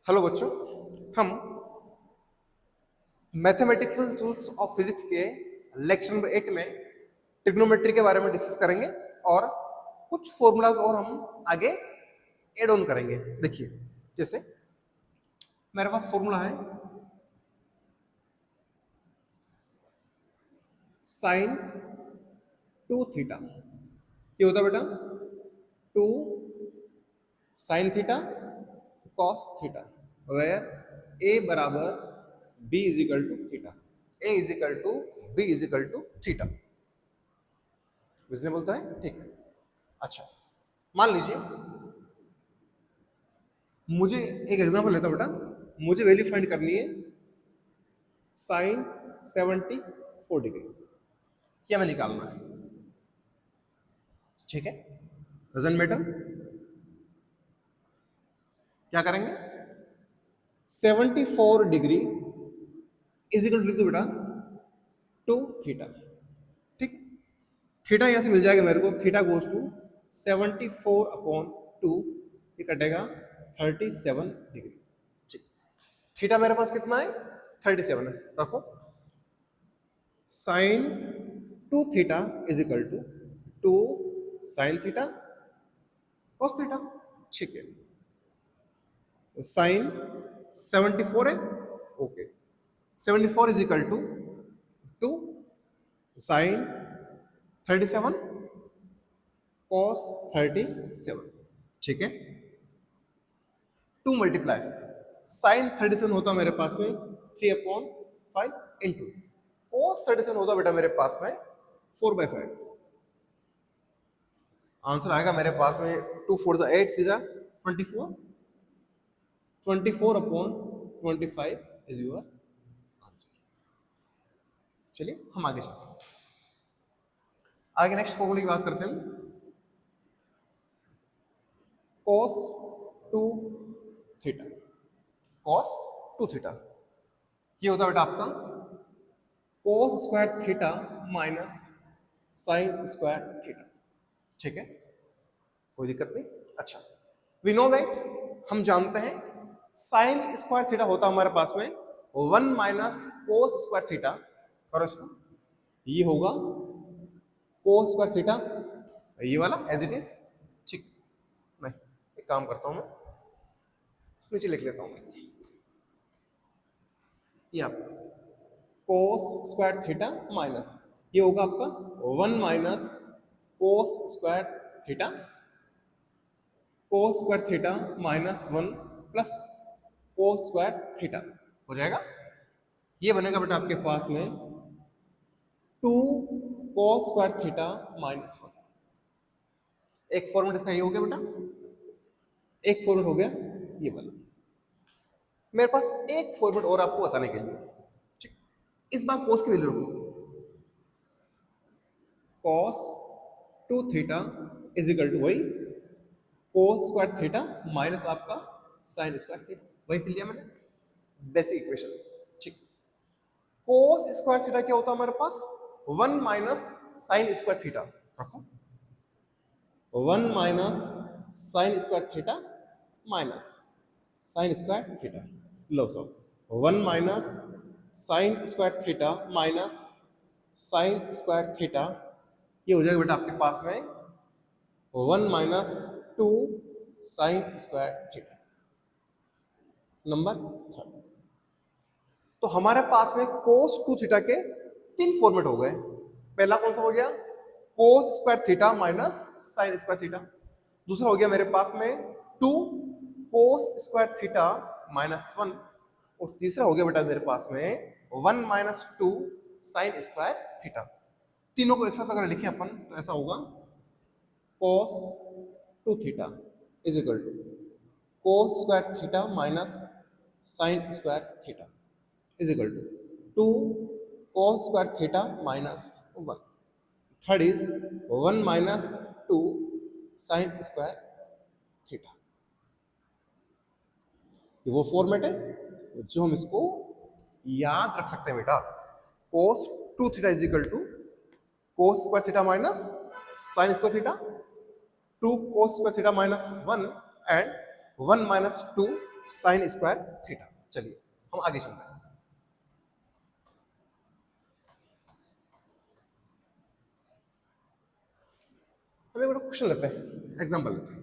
Hello बच्चों, हम mathematical tools of physics के लेक्चर नंबर 8 में ट्रिग्नोमेट्री के बारे में डिस्कस करेंगे और कुछ फॉर्मूलाज और हम आगे एड ऑन करेंगे। देखिए, जैसे मेरे पास फॉर्मूला है साइन 2 थीटा। ये होता है बेटा 2 sine theta cos theta, where A बराबर B is equal to theta, A is equal to B is equal to theta. Visible है, ठीक है। अच्छा, मान लीजिए मुझे एक एग्जांपल लेता हूं बेटा, मुझे वैल्यू फाइंड करनी है साइन 74 डिग्री, क्या हमें निकालना है, ठीक है। डजंट मैटर, क्या करेंगे 74 डिग्री इज इक्वल टू बेटा 2 थीटा, ठीक। थीटा यहां से मिल जाएगा मेरे को, थीटा गोज टू 74 अपॉन 2, ये कटेगा 37 डिग्री, ठीक। थीटा मेरे पास कितना है 37 है, रखो। Sine 2 theta is equal to 2 sine theta cos theta, ठीक है। साइन 74 है, okay. 74 is equal to 2 sine 37 cos 37, ठीक है। 2 मल्टीप्लाई साइन 37 होता मेरे पास में 3 अपॉन 5 इंटू कॉस 37 होता बेटा मेरे पास में 4/5। आंसर आएगा मेरे पास में 2 4 जा 8 3 जा 24, 24 अपॉन 25 इज योर आंसर। चलिए हम आगे चलते हैं, आगे नेक्स्ट फॉर्मूले की बात करते हैं। cos 2 थीटा, cos 2 थीटा ये होता है बेटा आपका cos square theta minus sine square theta, ठीक है, कोई दिक्कत नहीं। अच्छा, वी नो दैट, हम जानते हैं साइन स्क्वायर थीटा होता हमारे पास में 1 माइनस कोस स्क्वायर थीटा, करो इसको, ये होगा कोस स्क्वायर थीटा, ये वाला एज इट इज, ठीक। नहीं, एक काम करता हूं मैं, नीचे लिख लेता हूं मैं, ये आपका कोस स्क्वायर थीटा माइनस, ये होगा आपका 1 माइनस कोस स्क्वायर थीटा, कोस square theta minus 1 plus cos square theta हो जाएगा। ये बनेगा बेटा आपके पास में 2 कोस स्क्वायर थीटा माइनस 1। एक फॉर्मेट इसका ये हो गया बेटा, एक फॉर्मेट हो गया ये वाला। मेरे पास एक फॉर्मेट और आपको बताने के लिए, ठीक। इस बार कोस की वैल्यू रखो, cos 2 theta is equal to वही कोस स्क्वायर थीटा माइनस आपका साइन स्क्वायर थीटा, वही से लिया मैंने बेसिक इक्वेशन, ठीक। कोस स्क्वायर थीटा क्या होता है हमारे पास 1 माइनस साइन स्क्वायर थीटा, रखो 1 minus sine square theta minus sine square theta, लो सब 1 minus sine square theta minus sine square theta, ये हो जाएगा बेटा आपके पास में 1 minus 2 sine square theta. Number 3, तो हमारे पास में कोस 2 थीटा के 3 फॉर्मेट हो गए। पहला कौन सा हो गया कोस square theta minus sine square theta, दूसरा हो गया मेरे पास में 2 कोस स्क्वायर थीटा माइनस 1, और तीसरा हो गया बेटा मेरे पास में 1 माइनस 2 साइन स्क्वायर थीटा। तीनों को एक साथ अगर लिखें अपन तो ऐसा होगा cos 2 theta is equal to cos square theta minus sine square theta is equal to 2 cos square theta minus 1, third is 1 minus 2 sine square theta. ये वो फॉर्मेट है जो हम इसको याद रख सकते हैं बेटा, cos 2 theta is equal to cos square theta minus sine square theta, 2 cos square theta minus 1 and 1 minus 2 sine square theta. चलिए हम आगे चलते हैं। हम एक क्वेश्चन लेते हैं, एग्जांपल लेते हैं।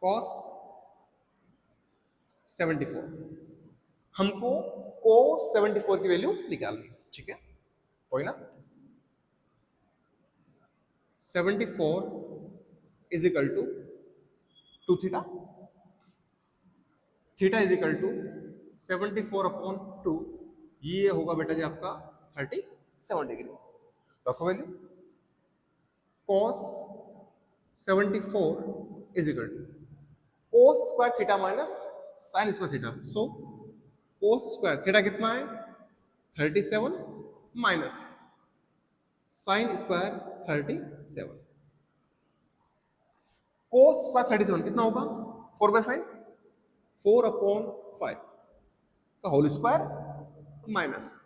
cos 74, हमको cos 74 की वैल्यू निकालनी है, ठीक है, कोई ना। 74 is equal to 2 theta, theta is equal to 74/2, ये होगा बेटा जी आपका 37 डिग्री। रखो वैल्यू। cos 74 is equal to cos square theta minus sine square theta. So cos square theta कितना है 37 minus sine square 37। cos square 37 कितना होगा 4/5, 4/5 का होल स्क्वायर माइनस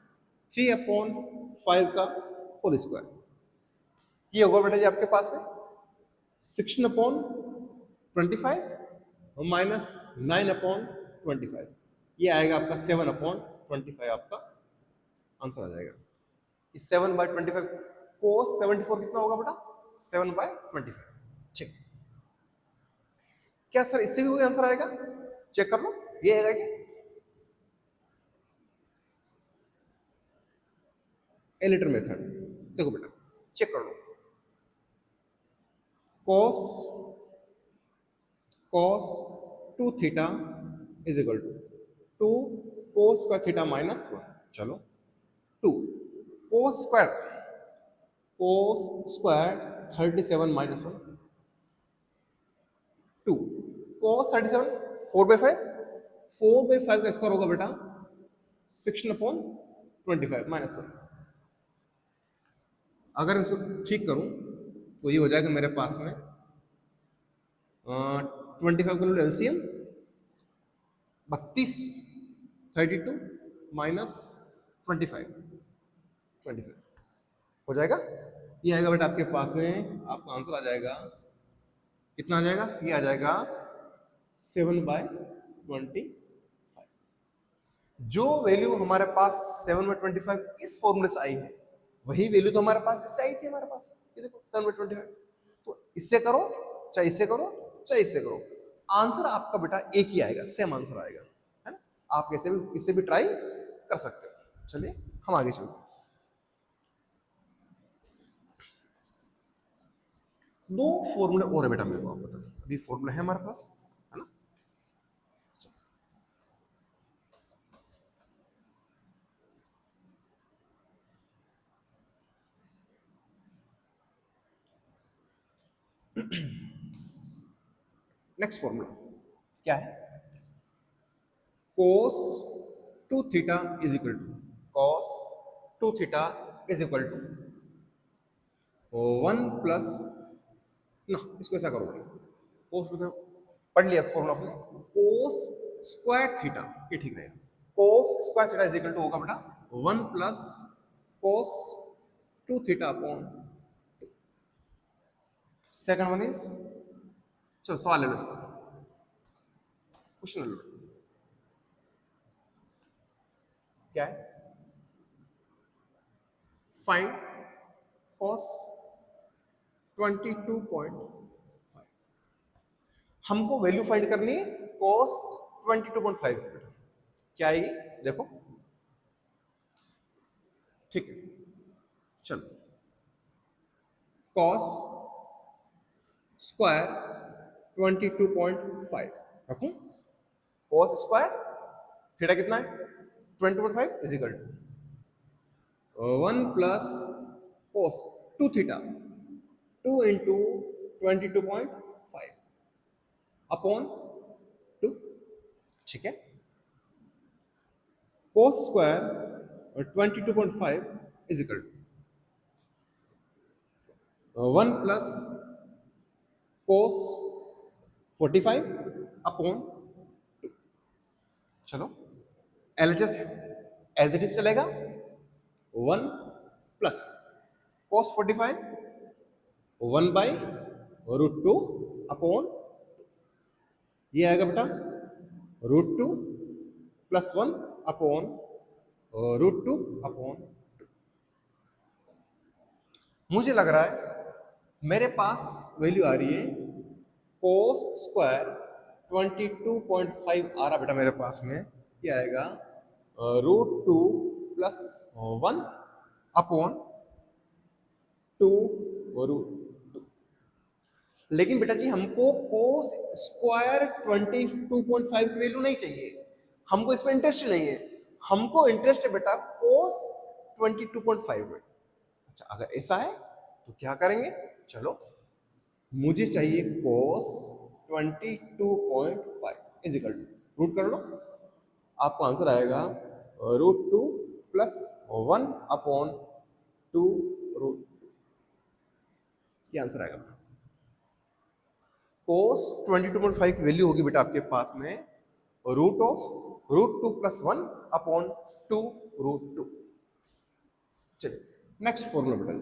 3/5 का होल स्क्वायर। ये होगा बेटा जी आपके पास में 16/25 और माइनस 9/25, ये आएगा आपका 7/25, आपका आंसर आ जाएगा। 7/25 cos 74 कितना होगा बेटा 7/25। ठीक, क्या सर इससे भी वही आंसर आएगा? चेक कर लो, ये आएगा क्या? एलिटर मेथड देखो बेटा, चेक कर लो। cos 2 theta is equal to 2 cos square theta minus 1। चलो 2 cos स्क्वायर 37 माइनस 1, 2 cos 37 4/5, 4/5 का स्क्वायर होगा बेटा 16/25 माइनस 1। अगर इसको ठीक करूं तो ये हो जाएगा मेरे पास में 25 का एलसीएम 32, 32 माइनस 25 हो जाएगा। ये आएगा बेटा आपके पास में, आपका आंसर आ जाएगा कितना आ जाएगा? ये आ जाएगा 7/25। जो वैल्यू हमारे पास 7/25 इस फॉर्मूले से आई है, वही वैल्यू तो हमारे पास इससे आई थी हमारे पास। ये देखो 7/25, तो इससे करो चाहे इससे करो चाहे इससे करो, आंसर आपका बेटा एक ही आएगा, सेम आंसर आएगा, है ना। आप कैसे भी इससे भी ट्राई कर सकते हो। चलिए हम आगे चलते हैं। दो फॉर्मूले और है बेटा मेरे को, आप बताओ। अभी फॉर्मूला है हमारे पास, है ना। नेक्स्ट फॉर्मूला क्या है? cos 2 theta is equal to cos 2 theta is equal to 1 plus ना, इसको ऐसा करो cos 2 पढ़ लिया फॉर्मूला आपने, cos स्क्वायर थीटा, ये ठीक रहेगा। cos square theta is equal to होगा बेटा 1 plus cos 2 theta upon 2। Second one is, चलो सवाल ले लो इसका, क्वेश्चन ले लो। क्या है? Find cos 22.5। हमको वैल्यू फाइंड करनी है cos 22.5 की बेटा। क्या आएगी देखो, ठीक है। चलो cos स्क्वायर 22.5 रखूं, cos स्क्वायर थीटा कितना है 22.5 is equal to 1 plus cos 2 theta 2 into 22.5 upon 2, ठीक है। cos square 22.5 is equal to 1 plus cos 45 upon 2। चलो LHS एज इट इज चलेगा, 1 प्लस cos 45 1/√2 अपॉन, ये आएगा बेटा √2 प्लस 1 अपॉन √2 अपॉन 2। मुझे लग रहा है मेरे पास वैल्यू आ रही है कोस स्क्वायर 22.5 आ रहा बेटा मेरे पास में। ये आएगा √2 प्लस 1 अपॉन 2 √2। लेकिन बेटा जी हमको कोस स्क्वायर 22.5 की वैल्यू नहीं चाहिए, हमको इसमें इंटरेस्ट नहीं है। हमको इंटरेस्ट है बेटा कोस 22.5 में। अच्छा अगर ऐसा है तो क्या करेंगे, चलो मुझे चाहिए कोस 22.5 इज इक्वल टू रूट कर लो, आपको आंसर आएगा √2 प्लस 1 अपॉन 2 √2। ये आंसर आएगा बेटा। कोस 22.5 की वैल्यू होगी बेटा आपके पास में √2 प्लस 1 अपॉन 2 √2। चलिए नेक्स्ट फॉर्मूला बेटा,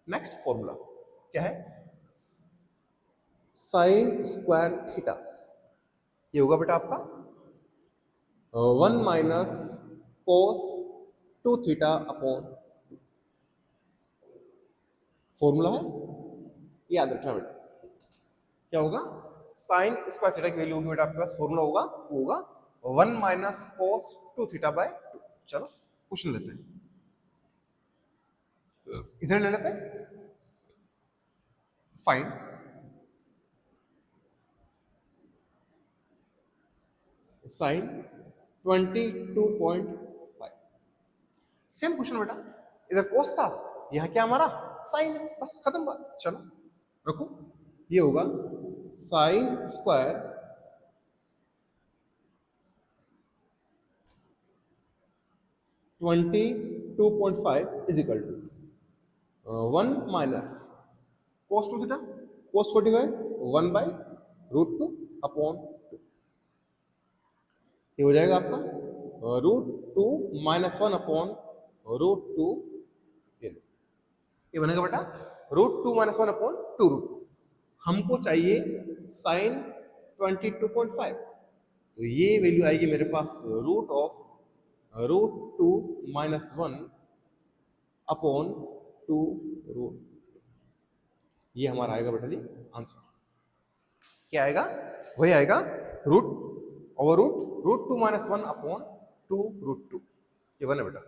नेक्स्ट फॉर्मूला क्या है, साइन स्क्वायर थीटा। ये होगा बेटा आपका 1 minus cos 2 theta upon, formula है याद रखना बेटा। क्या होगा, साइन स्क्वायर थीटा की वैल्यू होगी बेटा आपके पास, फॉर्मूला होगा वो होगा 1 माइनस कोस 2 थीटा बाय 2। चलो क्वेश्चन लेते हैं, इधर ले लेते हैं। Find sign 22.5। सेम क्वेश्चन बेटा, इधर कोस था, यहाँ क्या हमारा साइन है, बस खत्म बात। चलो रखो, ये होगा sine square 22.5 is equal to 1 minus cos 2 theta cos 45 1 by √2 upon 2। ये हो जाएगा आपका √2 माइनस 1 अपॉन √2। ये बनेगा बेटा √2 माइनस 1 अपॉन 2 √2। हमको चाहिए साइन 22.5, तो ये वैल्यू आएगी मेरे पास √2 माइनस 1 अपॉन 2 √2। ये हमारा आएगा बेटा जी आंसर। क्या आएगा, वही आएगा रूट ओवर √2 माइनस 1 अपॉन 2 √2। ये 1 है बेटा,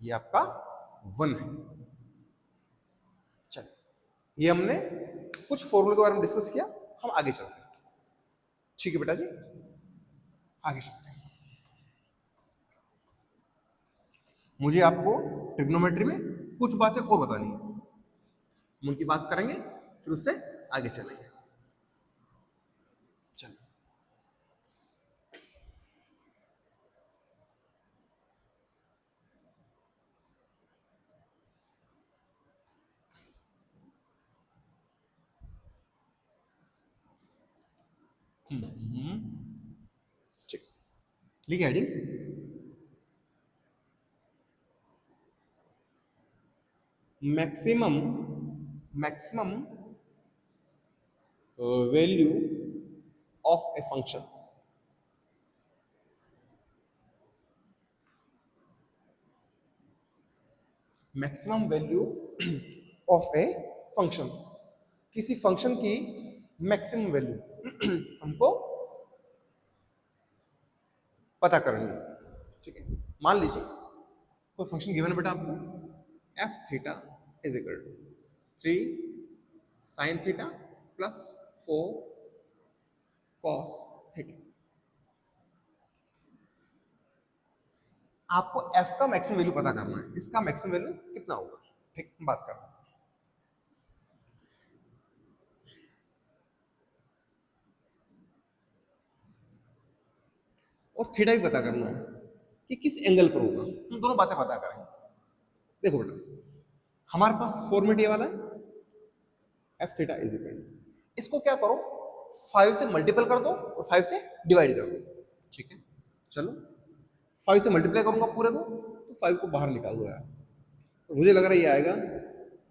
ये आपका 1 है। चलिए ये हमने कुछ फॉर्मूले के बारे में डिस्कस किया, हम आगे चलते हैं। ठीक है बेटा जी, आगे चलते हैं। मुझे आपको ट्रिग्नोमेट्री में कुछ बातें और बतानी है, हम उनकी बात करेंगे फिर उससे आगे चलेंगे। चलिए ठीक, लिखिए heading maximum value of a function. Maximum value of a function, किसी फंक्शन की मैक्सिमम वैल्यू हमको पता करनी है। ठीक है, मान लीजिए कोई फंक्शन गिवन है बेटा आपको, F theta is equal to 3 sine theta plus 4 cos theta. आपको एफ का मैक्सिमम वैल्यू पता करना है, इसका मैक्सिमम वैल्यू कितना होगा। ठीक, बात करते हैं। और थीटा भी पता करना है कि किस एंगल पर होगा, हम दोनों बातें पता करेंगे। देखो बेटा हमारे पास फॉर्मेट ये वाला है, F theta is equal to, इसको क्या करो 5 से मल्टीपल कर दो और 5 से डिवाइड कर दो। ठीक है, चलो 5 से मल्टीप्लाई करूंगा पूरे को तो 5 को बाहर निकाल दो यार, तो मुझे लग रहा है ये आएगा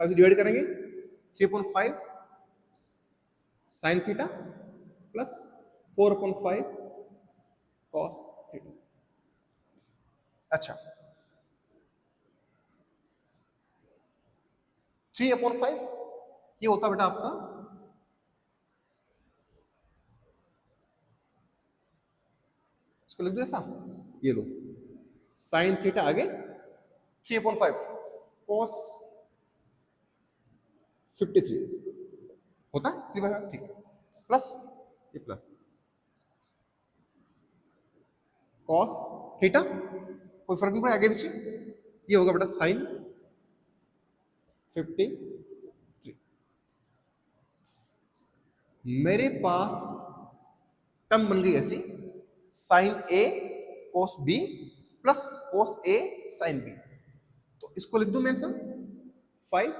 5 से डिवाइड करेंगे 3.5 sign theta plus 4/5 cos theta. अच्छा 3/5 ये होता बेटा आपका इसको लिख दो ऐसा, ये लो साइन थीटा आगे 3/5 कॉस 53 होता है 3/5, ठीक है, प्लस ये प्लस कॉस थीटा, कोई फर्क नहीं पड़ेगा आगे पीछे, ये होगा बेटा साइन 53। मेरे पास टर्म बन गई ऐसी sign A cos B plus cos A sine B, तो इसको लिख दूं मैं ऐसा 5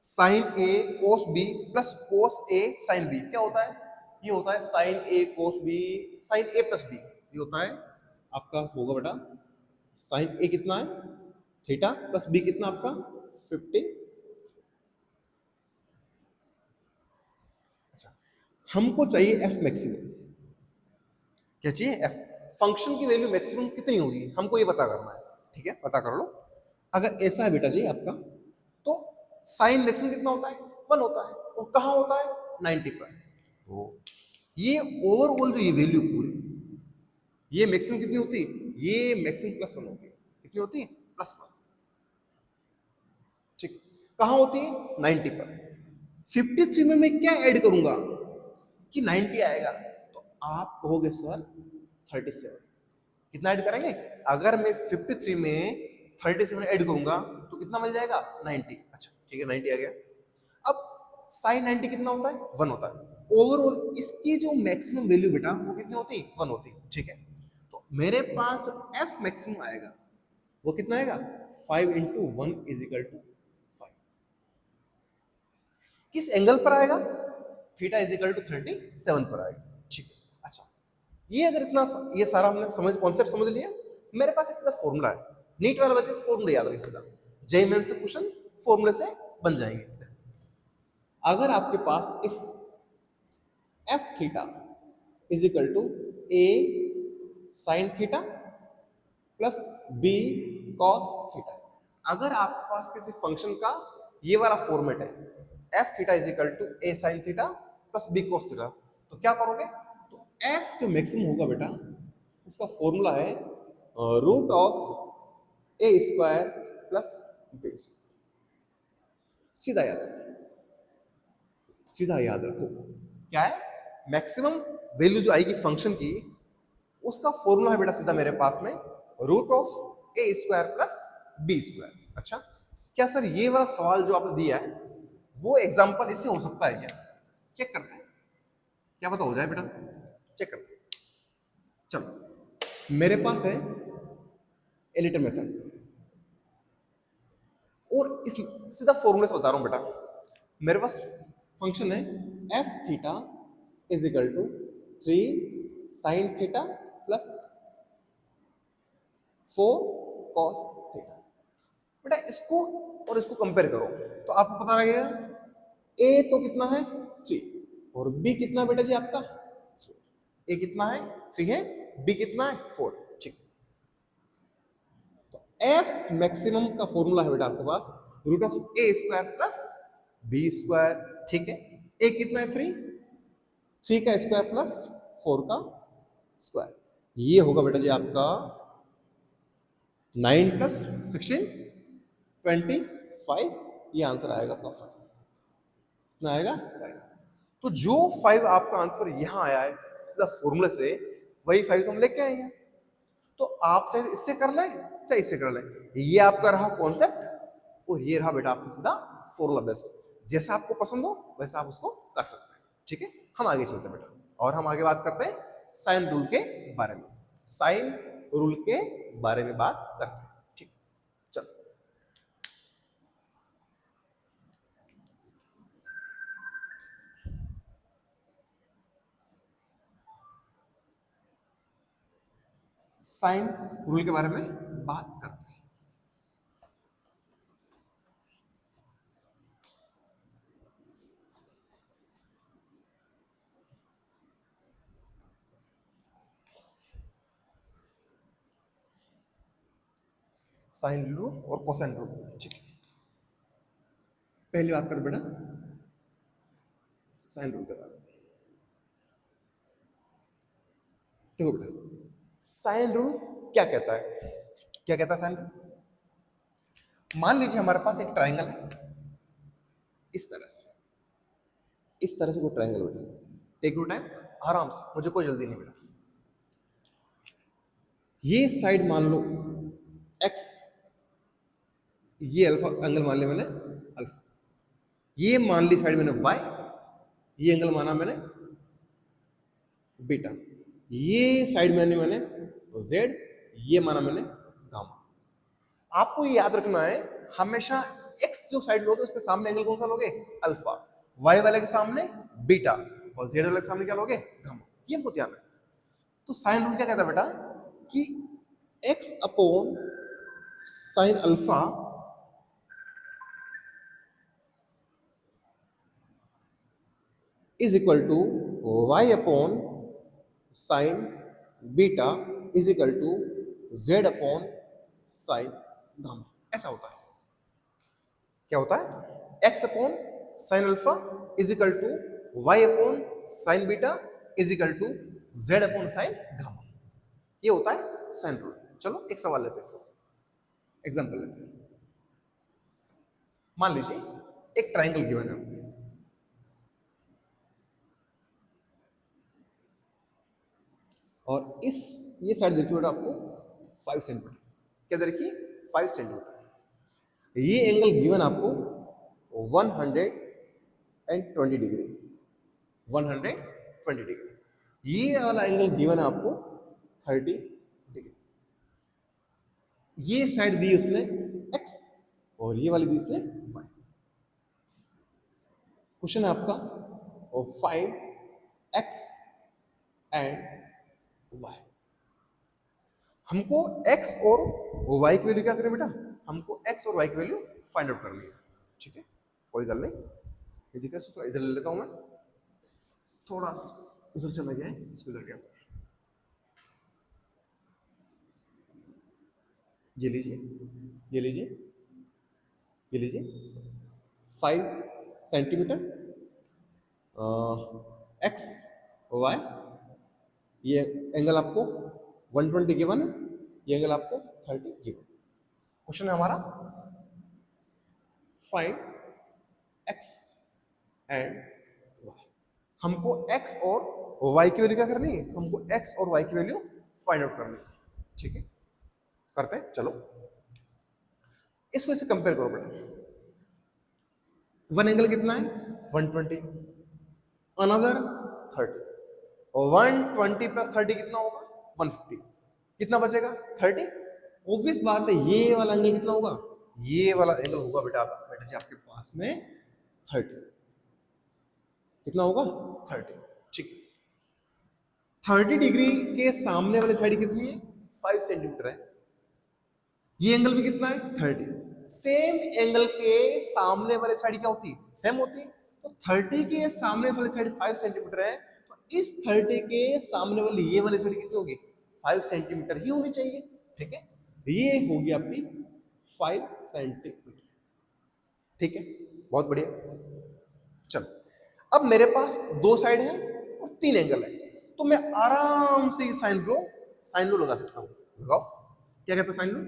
sign A cos B plus cos A sine B, क्या होता है, ये होता है sign A cos B sine A plus B, ये होता है आपका होगा बेटा साइन ए कितना है थीटा प्लस बी कितना आपका 50। अच्छा हमको चाहिए एफ मैक्सिमम, क्या चाहिए एफ, फंक्शन की वैल्यू मैक्सिमम कितनी होगी हमको ये पता करना है, ठीक है पता कर लो। अगर ऐसा है बेटा जी आपका तो साइन मैक्सिमम कितना होता है 1 होता है, और कहाँ होता है 90 पर, तो ये ओवरऑल जो ये वैल्यू पूरी ये मैक्सिमम कितनी होती है, ये मैक्सिमम +1 होती है, कितनी होती है +1, ठीक, कहाँ होती है 90 पर। 53 में मैं क्या ऐड करूंगा कि 90 आएगा, तो आप कहोगे सर 37, कितना ऐड करेंगे, अगर मैं 53 में 37 ऐड करूंगा तो कितना मिल जाएगा 90, अच्छा ठीक है 90 आ गया। अब साइन 90 कितना होता है 1 होता है, ओवरऑल इसकी जो मैक्सिमम वैल्यू बेटा वो कितनी होती है 1 होती, ठीक है, तो मेरे पास एफ मैक्सिमम आएगा वो कितना आएगा 5 × 1 = 5, किस एंगल पर आएगा थीटा = 37 पर आएगा, ठीक है। अच्छा ये अगर इतना ये सारा हमने समझ कॉन्सेप्ट समझ लिया, मेरे पास एक सीधा फॉर्मूला है, नीट वाला बच्चे फॉर्मूला याद रखिए, सीधा जेईई मेंस के क्वेश्चन फॉर्मूले से बन जाएंगे। अगर आपके पास if F theta = a sine theta plus b cos theta, अगर आपके पास किसी फंक्शन का ये वाला फॉर्मेट है F theta = a sine theta plus b cos theta, तो क्या करोगे, तो एफ जो मैक्सिमम होगा बेटा उसका फॉर्मूला है √(a² + b²), सीधा याद रखो, सीधा याद रखो क्या है मैक्सिमम वैल्यू जो आएगी फंक्शन की उसका फॉर्मूला है बेटा सीधा मेरे पास में √(a² + b²। अच्छा क्या सर ये वाला सवाल जो आपने दिया है वो एग्जांपल इससे हो सकता है क्या, चेक करते हैं, क्या पता हो जाए बेटा, चेक करते हैं। चलो मेरे पास है एलिटर मेथड, और इस सीधा फॉर्मूले से बता रहा हूं बेटा, मेरे पास फंक्शन है F theta = 3 sine theta plus 4 cos theta, बेटा इसको और इसको कंपेयर करो तो आपको पता लगेगा ए तो कितना है 3 और बी कितना बेटा जी आपका 4, ए कितना है 3 है, बी कितना है 4, ठीक, तो एफ मैक्सिमम का फॉर्मूला है बेटा आपके पास √(a² + b², ठीक है, ए कितना है 3 का स्क्वायर प्लस 4 का स्क्वायर, ये होगा बेटा जी आपका 9 + 16 25, ये आंसर आएगा आपका 5, कितना आएगा 5, तो जो 5 आपका आंसर यहां आया है सीधा फॉर्मूले से वही 5 हम लेके आए हैं, तो आप चाहे इससे कर लें चाहे इससे कर लें, ये आपका रहा कॉन्सेप्ट और ये रहा बेटा आपका सीधा फॉर्मूला बेस्ड, जैसा आपको पसंद हो वैसा आप उसको कर सकते हैं, ठीक है। हम आगे चलते हैं बेटा और हम आगे बात करते हैं साइन रूल के बारे में, साइन रूल के बारे में बात करते हैं, ठीक, चलो साइन रूल के बारे में बात करते हैं। साइन रूल और कोसाइन रूल। ठीक है, पहली बात कर बेटा साइन रूल के बारे में। देखो बेटा साइन रूल क्या कहता है, क्या कहता है साइन रूल। मान लीजिए हमारे पास एक ट्राइंगल है इस तरह से, इस तरह से कोई ट्राइंगल बेटा, टेक योर टाइम आराम से, मुझे कोई जल्दी नहीं बेटा। ये साइड मान लो x, ये अल्फा एंगल मान लिया मैंने अल्फा, ये मान ली साइड मैंने y, ये एंगल माना मैंने बीटा, ये साइड मैंने z, ये माना मैंने गामा। आपको ये याद रखना है हमेशा x जो साइड लोगे उसके सामने एंगल कौन सा लोगे अल्फा, y वाले के सामने बीटा और z वाले के सामने क्या लोगे गामा, ये हमको ध्यान रखना। तो साइन रूल क्या कहता है बेटा कि x upon sine alpha is equal to y upon sine beta is equal to z upon sine gamma. ऐसा होता है, क्या होता है x upon sine alpha is equal to y upon sine beta is equal to z upon sine gamma. ये होता है sine rule. चलो एक सवाल लेते हैं, इसको एग्जांपल लेते हैं। मान लीजिए एक ट्राइंगल गिवन है और इस ये साइड देखिए बेटा आपको 5 सेंटीमीटर, क्या देखिए 5 सेंटीमीटर। ये एंगल गिवन आपको 120 डिग्री, 120 डिग्री। ये वाला एंगल गिवन है आपको 30 डिग्री। ये साइड दी उसने x और ये वाली दी उसने y। क्वेश्चन है आपका और 5x एंड y। हमको x और y की वैल्यू क्या करें बेटा, हमको x और y की वैल्यू फाइंड आउट करनी है। ठीक है, कोई गल नहीं, ये दिखा थोड़ा इधर ले लेता हूं मैं, थोड़ा सा उधर चला गया है, इसको इधर गया। ये लीजिए, ये लीजिए, ये लीजिए 5 सेंटीमीटर x y, ये एंगल आपको 120 गिवन है, ये एंगल आपको 30 गिवन। क्वेश्चन है हमारा 5x एंड y। हमको x और y की वैल्यू क्या करनी है, हमको x और y की वैल्यू फाइंड आउट करनी है। ठीक है, करते हैं। चलो इसको इससे कंपेयर करो बेटा। वन एंगल कितना है 120, अनदर 30, और 120 प्लस 30 कितना होगा 150, कितना बचेगा 30। ऑब्वियस बात है ये वाला एंगल कितना होगा, ये वाला एंगल होगा बेटा बेटा जी आपके पास में 30, कितना होगा 30। ठीक है, 30 डिग्री के सामने वाली साइड कितनी है 5 सेंटीमीटर है, ये एंगल भी कितना है 30। सेम एंगल के सामने वाली साइड क्या होती है सेम होती है, तो 30 के सामने वाली साइड 5 सेंटीमीटर है, तो इस 30 के सामने वाली ये वाली साइड कितनी होगी 5 सेंटीमीटर ही होनी चाहिए। ठीक है, ये होगी आपकी 5 सेंटीमीटर। ठीक है, बहुत बढ़िया। चलो अब मेरे पास 2 साइड है और 3 एंगल है, तो मैं आराम से साइन लो लगा सकता हूं। लगाओ, क्या कहता है साइन लो,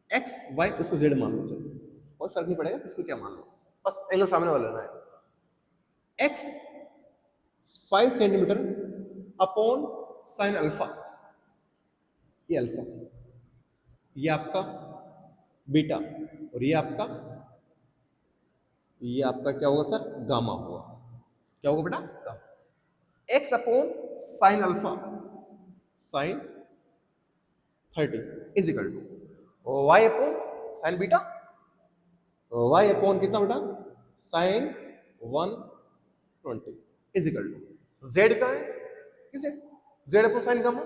x y उसको z मान लो, चलो कोई फर्क नहीं पड़ेगा इसको क्या मान लो, बस एंगल सामने वाला लेना है। x 5 centimetre upon sine alpha, ये अल्फा, ये आपका बीटा और ये आपका क्या होगा सर गामा होगा। क्या होगा बेटा gamma. x upon sine alpha sine 30 is equal to y upon sine beta, y upon कितना बेटा sine 120 is equal to z का है किसे z upon sine gamma,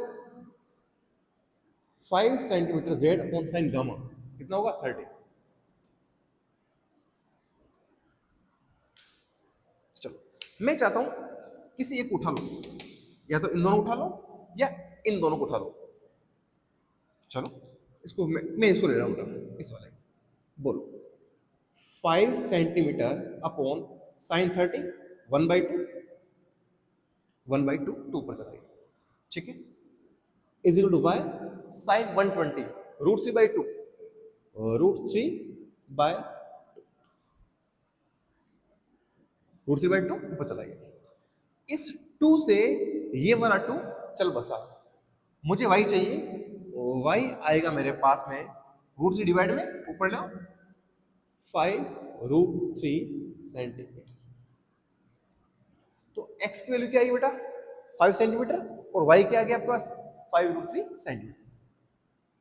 5 centimetre z upon sine gamma कितना होगा 30। चलो मैं चाहता हूं किसी एक उठा लो, या तो इन दोनों उठा लो या इन दोनों को उठा लो। चलो इसको मैं इसको ले रहा हूँ बेटा, इस वाले बोलो 5 सेंटीमीटर अपॉन sin 30 1/2 1/2 2 पर चला गया, ठीक है, is equal to y sin 120 √3/2 √3/2 √3/2 ऊपर चला गया। इस 2 से ये वाला 2 चल बसा, मुझे y चाहिए, y आएगा मेरे पास में √3 डिवाइड में ऊपर लाओ 5 √3 सेंटीमीटर। तो x की वैल्यू क्या आई बेटा 5 सेंटीमीटर और y क्या आ गया आपके पास 5 √3 सेंटीमीटर।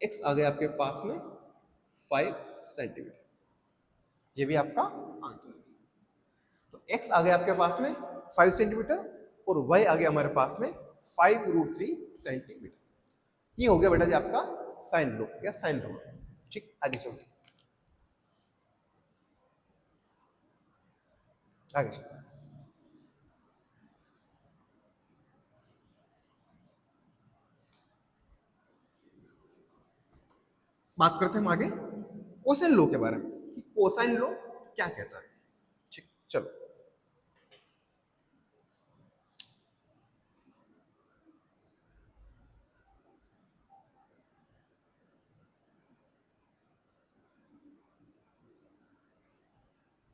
x आ गया आपके पास में 5 सेंटीमीटर, ये भी आपका आंसर है। तो x आ गया आपके पास में 5 सेंटीमीटर और y आ गया हमारे पास में 5 √3 सेंटीमीटर। ये हो गया बेटा जी आपका साइन लो या साइन रूल। ठीक, आगे चलते आगे चलते बात करते हैं हम आगे कोसाइन लो के बारे में कि कोसाइन लो क्या कहता है। ठीक, चलो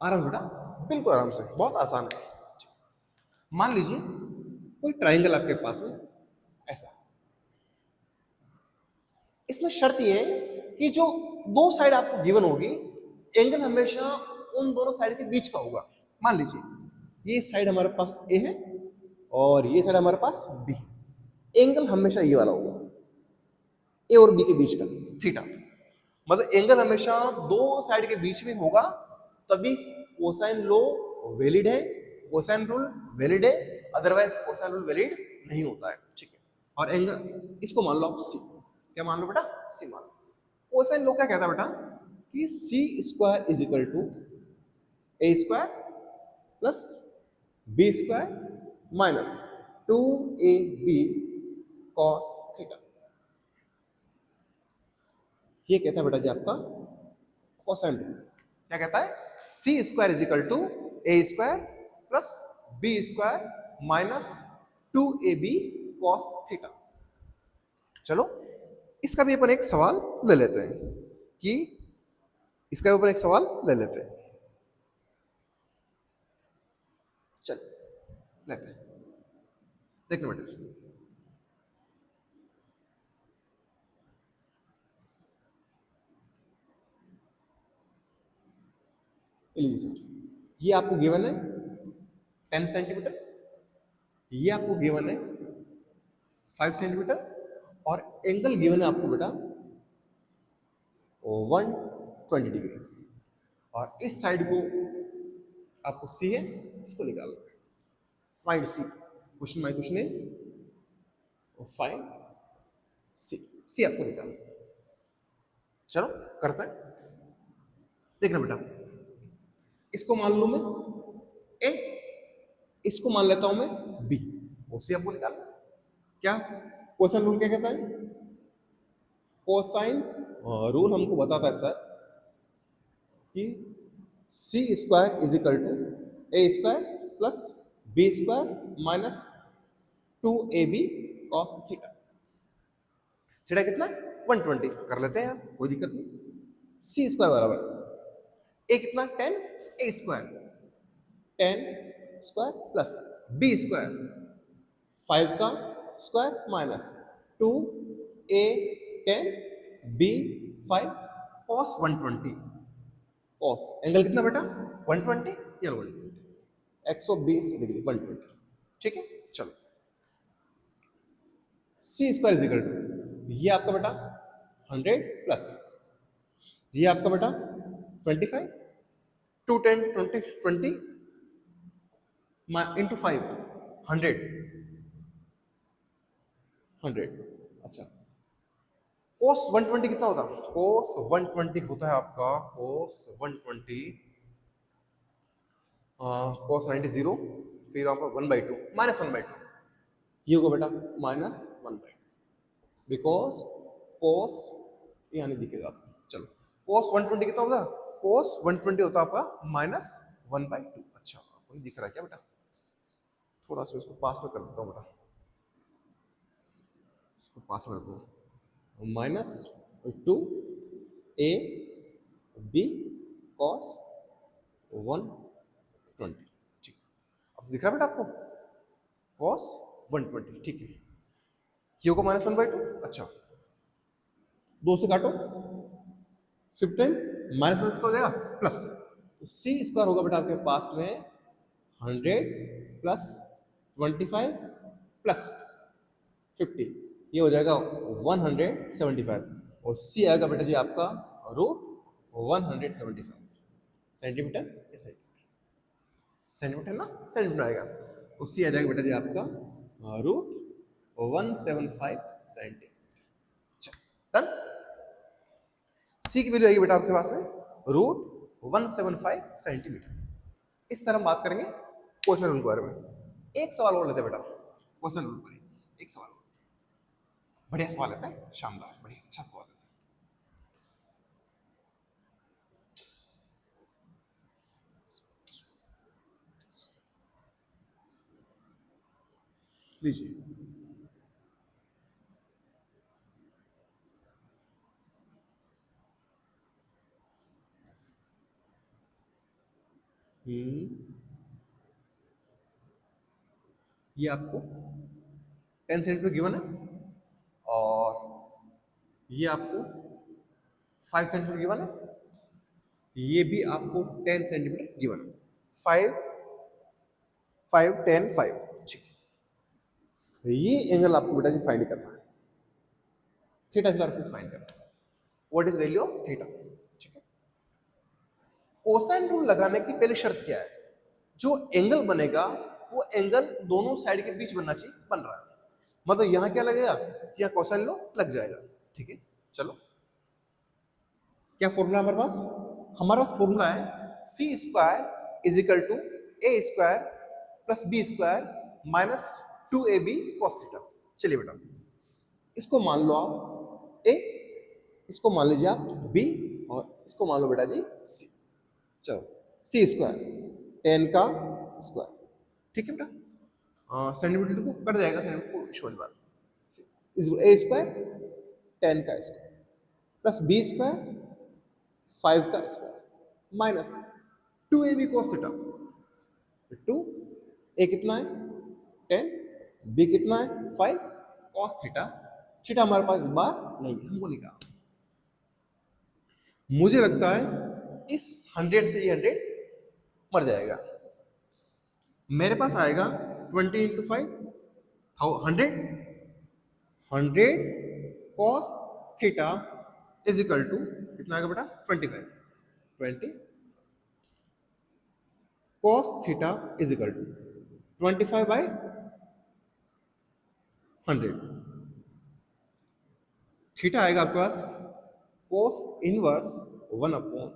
आराम बेटा, बिल्कुल आराम से, बहुत आसान है। मान लीजिए कोई ट्राइंगल आपके पास में ऐसा, इसमें शर्त ये है कि जो दो साइड आपको गिवन होगी एंगल हमेशा उन दोनों साइड के बीच का होगा। मान लीजिए ये साइड हमारे पास ए है और ये साइड हमारे पास बी है, एंगल हमेशा ये वाला होगा ए और बी के बीच का थीटा, मतलब एंगल हमेशा दो साइड के बीच में होगा, तभी कोसाइन लो वैलिड है, कोसाइन रूल वैलिड है, अदरवाइज कोसाइन रूल वैलिड नहीं होता है। ठीक है, और एंगल इसको मान लो आप सी, क्या मान लो बेटा सी मान लो। कोसाइन लो क्या कहता है बेटा कि C square is equal to A square plus B square minus 2ab cos theta. ये कहता है बेटा जी आपका कोसाइन रूल। क्या कहता है C square is equal to A square plus B square minus 2ab cos theta. चलो इसका भी अपन एक सवाल ले लेते हैं कि इसका भी अपन एक सवाल ले लेते हैं, चलो लेते हैं, देखने बेटे ये आपको गिवन है 10 सेंटीमीटर, ये आपको गिवन है 5 सेंटीमीटर और एंगल गिवन है आपको बेटा 120 डिग्री, और इस साइड को आपको सी है, इसको निकालना है। Find C, question my question is find C, C आपको निकालना। चलो करते हैं, देखना बेटा इसको मान लूं मैं ए, इसको मान लेता हूं मैं बी, उसे आपको निकालना। क्या कोसाइन रूल क्या कहता है, कोसाइन रूल हमको बताता है सर कि C square is equal to A square plus B square minus 2ab cos theta. Theta कितना 120 कर लेते हैं यार, कोई दिक्कत नहीं। सी स्क्वायर बराबर ए कितना 10 A square 10 square plus B square 5 का square minus 2a 10 b 5 cos 120, cos angle कितना बेटा 120 या 120 120 डिग्री 120। ठीक है, चलो सी स्क्वायर इज इक्वल टू ये आपका बेटा 100 प्लस ये आपका बेटा 25 2 10 20 20 इंटू 5 100 100। अच्छा कोस 120 कितना होता है, कोस 120 होता है आपका कोस 120 कोस 90 0, फिर आपका 1/2 माइनस 1/2, ये होगा बेटा माइनस 1/2, बिकॉज कोस यहाँ नहीं दिखेगा आपको। चलो cos 120 कितना होता है? cos 120 होता है आपका -1/2। अच्छा आपको नहीं दिख रहा है क्या बेटा? थोड़ा सा इसको पास में कर देता हूँ बेटा, इसको पास में रखो। -2 a b cos 120। ठीक, अब दिख रहा है बेटा आपको? cos 120। ठीक है, ये होगा -1/2। अच्छा, 2 से काटो, 15 माइनस माइनस का हो जाएगा प्लस, तो सी स्क्वायर होगा बेटा आपके पास में 100 प्लस 25 प्लस 50, ये हो जाएगा 175, और सी आएगा बेटा जी आपका √175 सेंटीमीटर। ये सेंटीमीटर ना, सेंटीमीटर आएगा, तो सी आ जाएगा बेटा जी आपका √175 सेंटीमीटर। डन। सी की वैल्यू आएगी बेटा आपके पास में √175 सेंटीमीटर। इस तरह हम बात करेंगे क्वेश्चन रूल के बारे में। एक सवाल और लेते हैं बेटा क्वेश्चन रूल पर, एक सवाल और, बढ़िया सवाल लेते हैं, शानदार, बढ़िया अच्छा सवाल लेते हैं। लीजिए, ये आपको 10 सेंटीमीटर गिवन है, और ये आपको 5 सेंटीमीटर गिवन है, ये भी आपको 10 सेंटीमीटर गिवन है। 5 5 10 5। ठीक, ये एंगल आपको बेटा जी फाइंड करना है, थीटा इस बार फाइंड करना है। What is value of theta? ठीक है, कोसाइन रूल लगाने की पहली शर्त क्या है? जो एंगल बनेगा वो एंगल दोनों साइड के बीच बनना चाहिए, बन रहा है, मतलब यहां क्या लगेगा, यहाँ कोसाइन लो लग जाएगा। ठीक है, चलो क्या फॉर्मूला हमारे पास? हमारा फॉर्मूला है C square is equal to A square plus B square minus 2ab cos theta. चलिए बेटा, इसको मान लो आप ए, इसको मान लीजिए आप बी, और इसको मान लो बेटा जी सी। चलो सी स्क्वायर 10 का स्क्वायर, ठीक है बेटा, सेंटीमीटर को कट जाएगा, सेंटीमीटर को छोड़ बात, ए स्क्वायर 10 का स्क्वायर प्लस बी स्क्वायर 5 का square minus 2ab cos theta. 2 ए कितना है 10, बी कितना है 5, cos थीटा। थीटा हमारे पास इस बार नहीं है, हमको नहीं कहा। मुझे लगता है इस 100 से ये 100 मर जाएगा, मेरे पास आएगा 20 into 5 100 cos theta is equal to कितना आएगा बेटा 25 cos theta is equal to 25/100। Theta आएगा आपके पास cos इनवर्स 1/,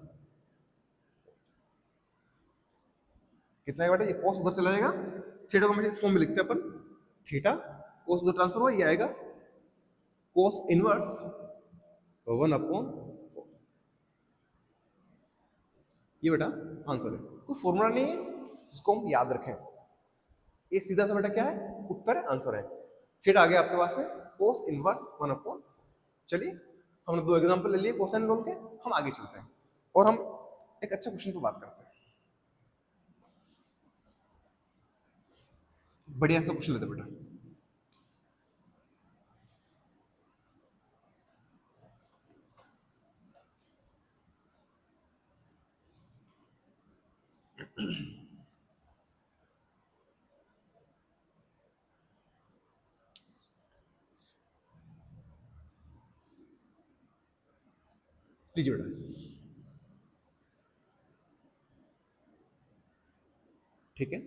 कितना है बेटा, ये cos उधर चला जाएगा, थीटा को हम इस फॉर्म में लिखते हैं अपन, थीटा cos उधर ट्रांसफर हुआ, ये आएगा cos इनवर्स 1/4। ये बेटा आंसर है, कोई फॉर्मूला नहीं है, इसको हम याद रखें। ये सीधा सा बेटा क्या है, उत्तर है, आंसर है। थीटा आ गया आपके पास में cos इनवर्स 1/4। चलिए हमने 2 एग्जांपल ले लिए कोसाइन रूल के, हम आगे चलते हैं और हम एक अच्छा क्वेश्चन पर बात करते हैं। बढ़िया सा क्वेश्चन लेते बेटा, लीजिए बेटा, ठीक है,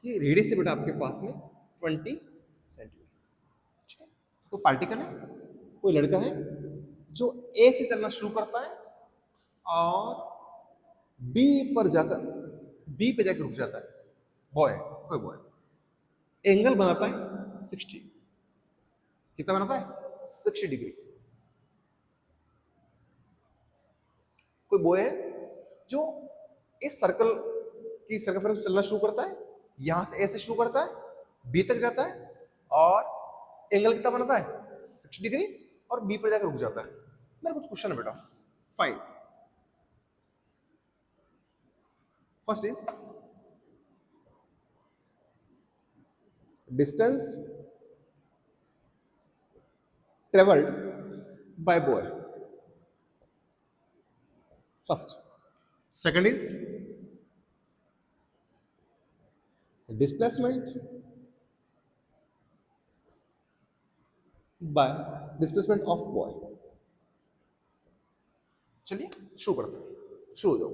ये रेडियस है बेटा आपके पास में 20 सेंटीमीटर। ठीक है, तो पार्टिकल है, कोई लड़का है जो ए से चलना शुरू करता है और बी पर जाकर रुक जाता है, बॉय, कोई बॉय एंगल बनाता है 60, कितना बनाता है 60 डिग्री। कोई बॉय है जो इस सर्कल की सर्कमफ्रेंस चलना शुरू करता है, यहां से ऐसे शुरू करता है, बी तक जाता है और एंगल कितना बनाता है 60 डिग्री और बी पर जाकर रुक जाता है। मेरा कुछ क्वेश्चन है बेटा, fine. First is distance travelled by boy, first. Second is displacement bye displacement of boy. चलिए शुरू करते हैं, शुरू हो जाओ।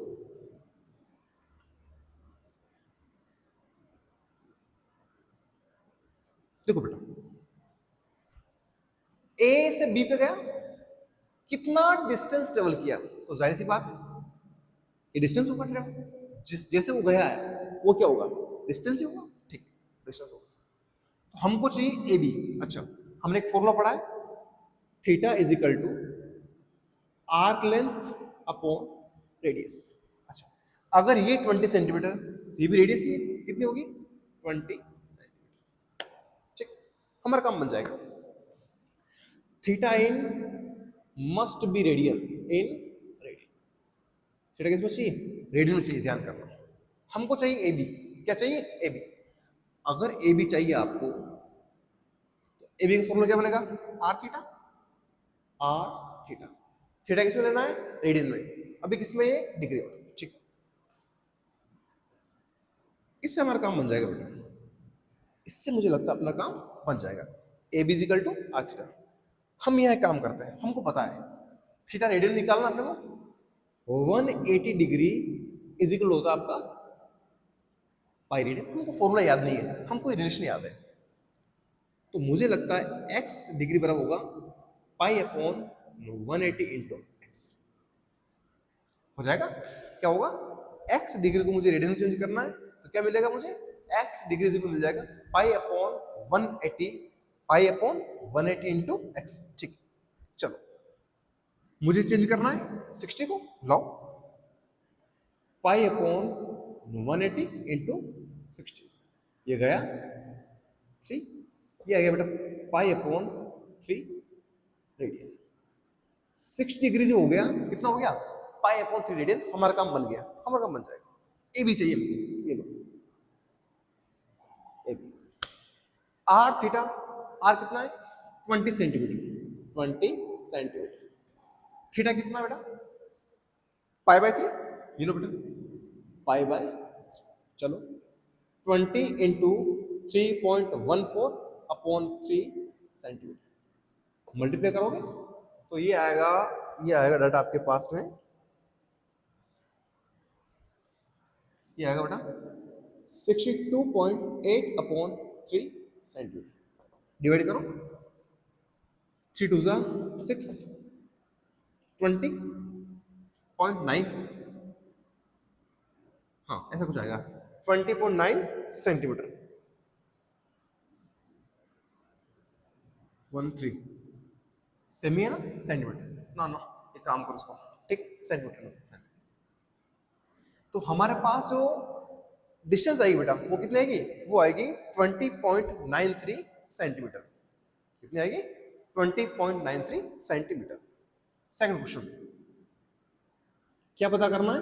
देखो बेटा, ए से बी पे गया, कितना डिस्टेंस ट्रेवल किया, तो जाहिर सी बात है ये डिस्टेंस होगा ट्रेवल। जिस जैसे वो गया है वो क्या होगा, डिस्टेंस ही होगा। ठीक है, डिस्टेंस होगा। तो हमको चाहिए ए बी। अच्छा, हमने एक फॉर्मूला पढ़ा है, theta is equal to arc length upon radius. अच्छा, अगर ये 20 सेंटीमीटर, ये भी रेडियस ही है, कितनी होगी 20 सेंटीमीटर। ठीक, हमारा काम बन जाएगा। Theta in must be radian in radian. Theta किस में चाहिए, रेडियन में चाहिए, ध्यान करना। हमको चाहिए ए बी। क्या चाहिए, ए बी। अगर ए बी चाहिए आपको तो ए बी का फॉर्मूला क्या बनेगा, r theta. R theta, theta किसमें लेना है, रेडियन में। अभी किसमें है, डिग्री में। ठीक, इससे हमारा काम बन जाएगा बेटा। इससे मुझे लगता है अपना काम बन जाएगा। A b equal to r theta. हम यह काम करते हैं, हमको पता है थीटा रेडियन निकालना अपने को 180 डिग्री इज इक्वल होता है आपका पाई रेडियन। हमको फॉर्मूला याद नहीं है, हमको रिलेशन याद है। तो मुझे लगता है x डिग्री बराबर होगा पाई अपॉन 180 इंटू एक्स। हो जाएगा, क्या होगा, x डिग्री को मुझे रेडियन में चेंज करना है, तो क्या मिलेगा मुझे, x डिग्री को मिल जाएगा pi upon 180, pi upon 180 into x. ठीक, चलो मुझे चेंज करना है 60 को, लाओ पाई अपॉन 180 इंटू 60, ये गया 3, ये आ गया बेटा पाई अपॉन 3 रेडियन। 6 डिग्री जो हो गया, कितना हो गया, पाई अपॉन 3 रेडियन। हमारा काम बन गया, हमारा काम बन जाएगा। ए बी चाहिए, ये लो A B. R theta, R कितना है 20 सेंटीमीटर, 20 सेंटीमीटर। थीटा कितना बेटा, पाई बाय 3, ये लो बेटा पाई बाय। चलो 20 इंटू 3.14 अपॉन 3 सेंटीमीटर मल्टीप्लाई करोगे तो ये आएगा डाटा आपके पास में, ये आएगा बेटा 62.8 अपॉन 3 सेंटीमीटर। डिवाइड करो, 3 2 6, 20.9, हाँ ऐसा कुछ आएगा 20.9 सेंटीमीटर। 13 सेमी है ना, सेंटीमीटर ना ना, एक काम करो इसको, ठीक सेंटीमीटर। तो हमारे पास जो डिस्टेंस आएगी बेटा वो कितनी आएगी, वो आएगी 20.93 सेंटीमीटर। कितनी आएगी 20.93 सेंटीमीटर। सेकंड क्वेश्चन, क्या पता करना है,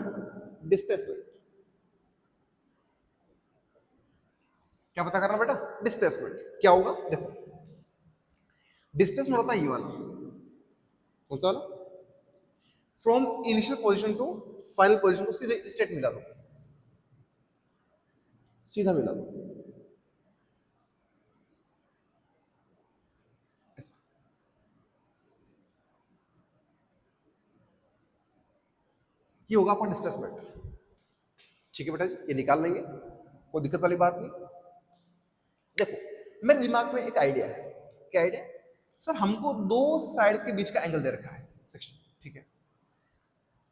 डिस्प्लेसमेंट। क्या पता करना बेटा, डिस्प्लेसमेंट। क्या होगा, देखो डिस्प्लेसमेंट होता है ये वाला, कौन सा वाला, from initial position to final position को सीधे स्टेट मिला दो, सीधा मिला दो ऐसा। ये होगा आपका डिस्प्लेसमेंट। ठीक है बेटा जी, ये निकाल लेंगे, कोई दिक्कत वाली बात नहीं। देखो मेरे दिमाग में एक आइडिया है, क्या आइडिया, सर हमको दो साइड्स के बीच का एंगल दे रखा है सेक्शन, ठीक है,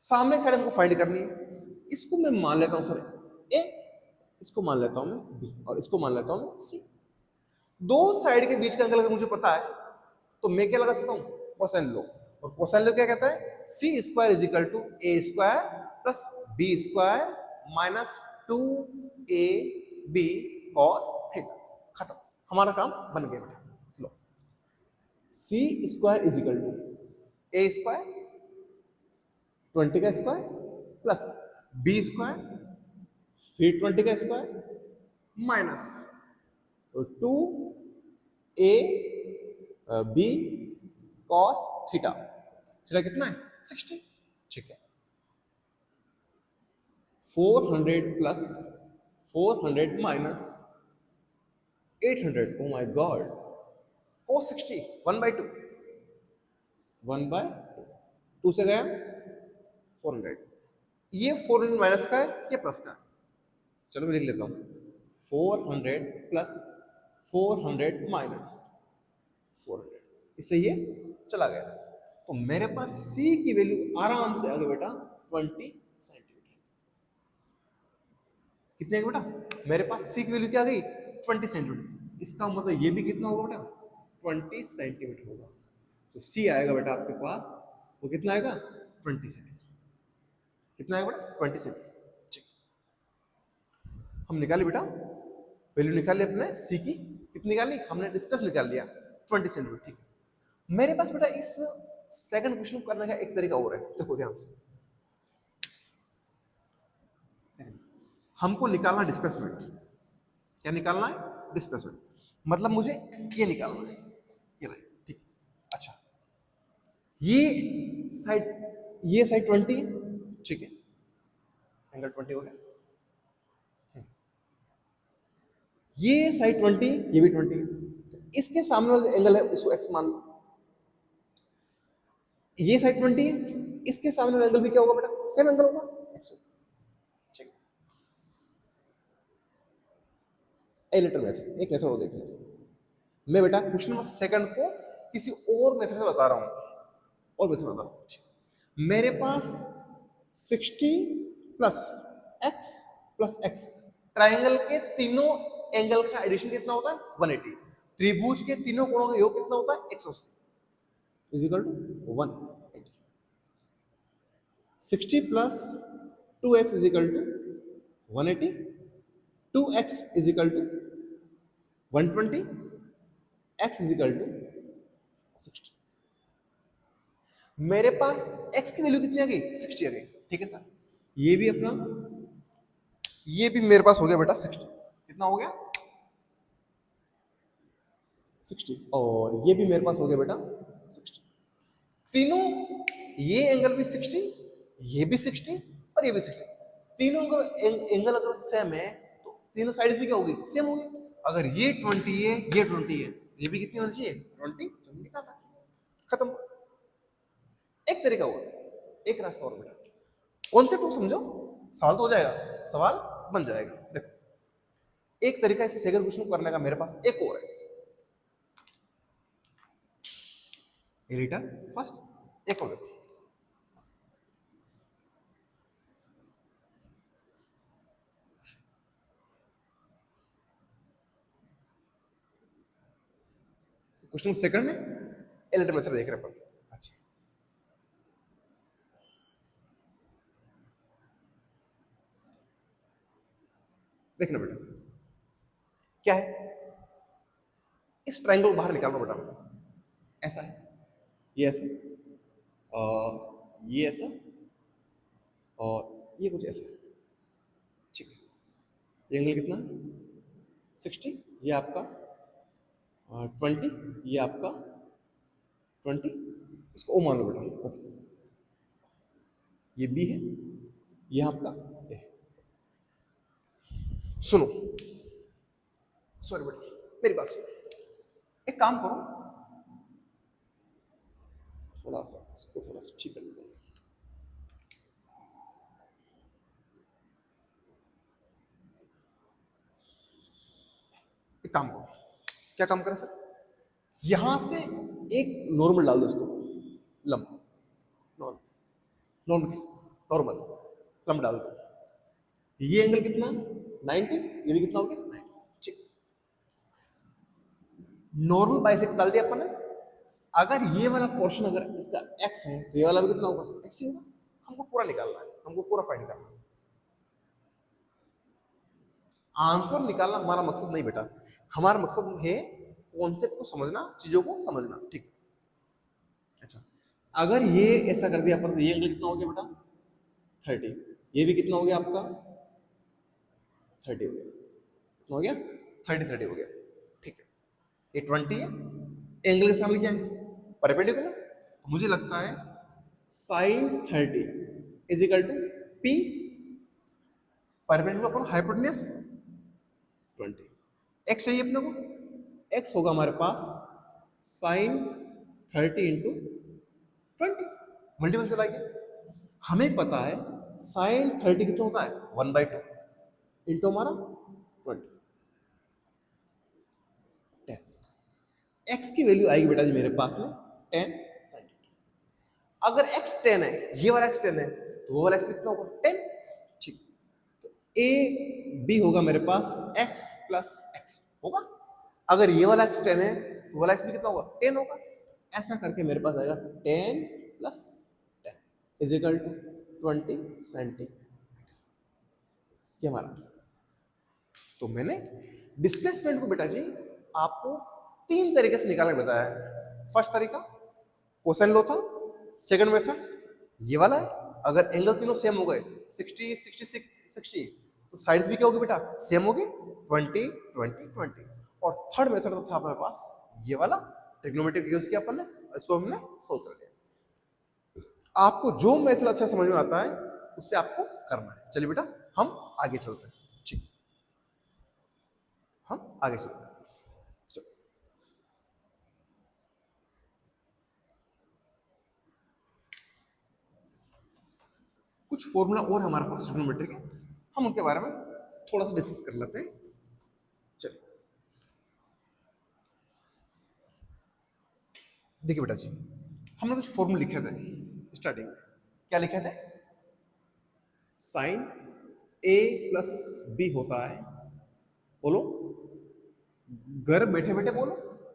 सामने साइड हमको फाइंड करनी है। इसको मैं मान लेता हूं सर ए, इसको मान लेता हूं मैं बी, और इसको मान लेता हूं मैं सी। दो साइड के बीच का एंगल अगर मुझे पता है तो मैं क्या लगा सकता हूँ, कोसाइन लो। और कोसाइन लो क्या कहता है, C square is equal to A square plus B square minus 2ab cos theta. खत्म, हमारा काम बन गया बेटा। लो, C square is equal to A square 20 का स्क्वायर प्लस बी स्क्वायर फिर 20 का square minus 2a B cos theta. Theta कितना है, 60। ठीक है, 400 plus 400 minus 800, oh my god, cos 60 1/2, 1/2, 2 से गया 400। ये 400 माइनस का है, ये प्लस का है। चलो मैं लिख लेता हूँ, 400 प्लस 400 माइनस 400, इससे ये चला गया। तो मेरे पास c की वैल्यू आराम से आ गई बेटा 20 सेंटीमीटर। कितने का बेटा, मेरे पास c की वैल्यू क्या आ गई, 20 सेंटीमीटर। इसका मतलब ये भी कितना होगा बेटा, 20 सेंटीमीटर होगा। तो c आएगा बेटा आपके पास, वो कितना आएगा, 20 सेंटीमीटर। कितना आएगा बेटा, 20 सेंटीमीटर। ठीक, हम निकाले बेटा वैल्यू, निकाली अपने c की। कितनी निकाली हमने, डिस्टेंस निकाल लिया 20 सेंटीमीटर। ठीक है, मेरे पास बेटा इस सेकंड क्वेश्चन को करने का एक तरीका और है, देखो ध्यान से। हमको निकालना डिस्प्लेसमेंट। क्या निकालना है, डिस्प्लेसमेंट। मतलब मुझे ये निकालना है, ये लाइन। ठीक, अच्छा, ये साइड 20, ठीक है, एंगल 20 हो गया। ये साइड 20, ये भी 20 है। इसके सामने वाला एंगल है, इसको x मान लो। ये साइड 20 है, इसके सामने वाला एंगल भी क्या होगा बेटा, सेम एंगल होगा, x। ठीक, एलिटर मेथड, एक मेथड और देख लो। मैं बेटा क्वेश्चन नंबर सेकंड को किसी और मेथड से बता रहा हूं, और मेथड बता रहा हूं। मेरे पास 60 plus x plus x, triangle के तीनों एंगल का एडिशन कितना होता है, 180। त्रिभुज के तीनों कोणों का योग कितना होता है, 180 is equal to 180। 60 plus 2x is equal to 180, 2x is equal to 120, x is equal to 60। मेरे पास x की वैल्यू कितनी आ गई, 60 आ गई। ठीक है सर, ये भी अपना, ये भी मेरे पास हो गया बेटा 60। कितना हो गया, 60। और ये भी मेरे पास हो गया बेटा 60। तीनों, ये एंगल भी 60, ये भी 60 और ये भी 60। तीनों एंगल अगर सेम है तो तीनों साइड्स भी क्या होगी, सेम होगी। अगर ये 20 है, ये 20 है, ये भी कितनी होनी चाहिए, 20। चलो निकाला, खत्म। एक तरीका और, एक रास्ता और बेटा। कॉन्सेप्ट को समझो, सवाल तो हो जाएगा, सवाल बन जाएगा। देखो, एक तरीका इस सेकंड क्वेश्चन को करने का मेरे पास एक और है। एलिटर फर्स्ट, एक और देखो। क्वेश्चन सेकंड में एलिटर मेथड देख रहे अपन। अच्छा, देखना बेटा क्या है, इस ट्रायंगल को बाहर निकालना बेटा। ऐसा है, ये ऐसा, ये ऐसा, और ये कुछ ऐसा है। ठीक है, ये एंगल कितना है, 60, ये आपका 20, ये आपका 20। इसको ओ मान लो बेटा, ओ। ये बी है, ये आपका ए। सुनो, सॉरी बेटा, मेरी बात सुनो। एक काम करो, थोड़ा सा इसको थोड़ा सा ठीक कर लेते हैं। एक काम करो, क्या काम करें सर, यहां से एक नॉर्मल डाल दो इसको, लंब, नॉर्मल, नॉर्मल लंब डाल दो। ये एंगल कितना, 90, ये भी कितना हो गया, 90। ठीक, नॉर्मल बाइसेक्टर डाल दिया अपन ने। अगर ये वाला पोर्शन अगर इसका x है तो ये वाला भी कितना होगा, x ही होगा। हमको पूरा निकालना है, हमको पूरा फाइंड करना है। आंसर निकालना हमारा मकसद नहीं बेटा, हमारा मकसद है कॉन्सेप्ट को समझना, चीजों को समझना, ठीक। अच्छा, अगर ये ऐसा कर दिया अपन तो ये एंगल कितना हो गया बेटा 30, ये भी कितना हो गया आपका 30 हो गया, कितना हो गया 30 हो गया, ठीक है। ये 20 है, एंगल के सामने क्या है परपेंडिकुलर, तो मुझे लगता है sin 30 is equal to P perpendicular upon hypotenuse 20। x चाहिए अपने को, x होगा हमारे पास sin 30 इंटू 20, मल्टीपल चला गया। हमें पता है sin 30 कितना होता है 1/2 इंटू हमारा 20, 10। x की वैल्यू आएगी बेटा जी मेरे पास में 10 sin। अगर x 10 है, ये वाला x 10 है, तो वो वाला x कितना होगा 10, ठीक। तो a b होगा मेरे पास x प्लस x होगा। अगर ये वाला x 10 है तो वाला x भी कितना होगा 10 होगा। ऐसा करके मेरे पास आएगा 10 plus 10 is equal to 20 centimetre, ये हमारा आंसर। तो मैंने डिस्प्लेसमेंट को बेटा जी आपको 3 तरीके से निकालना बताया है। फर्स्ट तरीका कोसाइन लो था, सेकंड मेथड ये वाला है, अगर एंगल तीनों सेम हो गए 60 66 60 तो साइड्स भी क्या होगी बेटा सेम होगी 20 20 20। और थर्ड मेथड था हमारे पास ये वाला, ट्रिग्नोमेट्रिक यूज किया अपन ने, इसको हमने सोल्व कर लिया। आपको जो मेथड अच्छा समझ में आता है उससे आपको करना है। चलिए बेटा हम आगे चलते हैं, ठीक, हम आगे चलते हैं। कुछ फॉर्मूला और हमारे पास ट्रिग्नोमेट्री के, हम उनके बारे में थोड़ा सा डिस्कस कर लेते हैं। चलिए देखिए बेटा जी, हमने कुछ फॉर्मूला लिखे थे स्टार्टिंग में, क्या लिखे थे साइन a प्लस बी होता है, बोलो घर बैठे बैठे बोलो,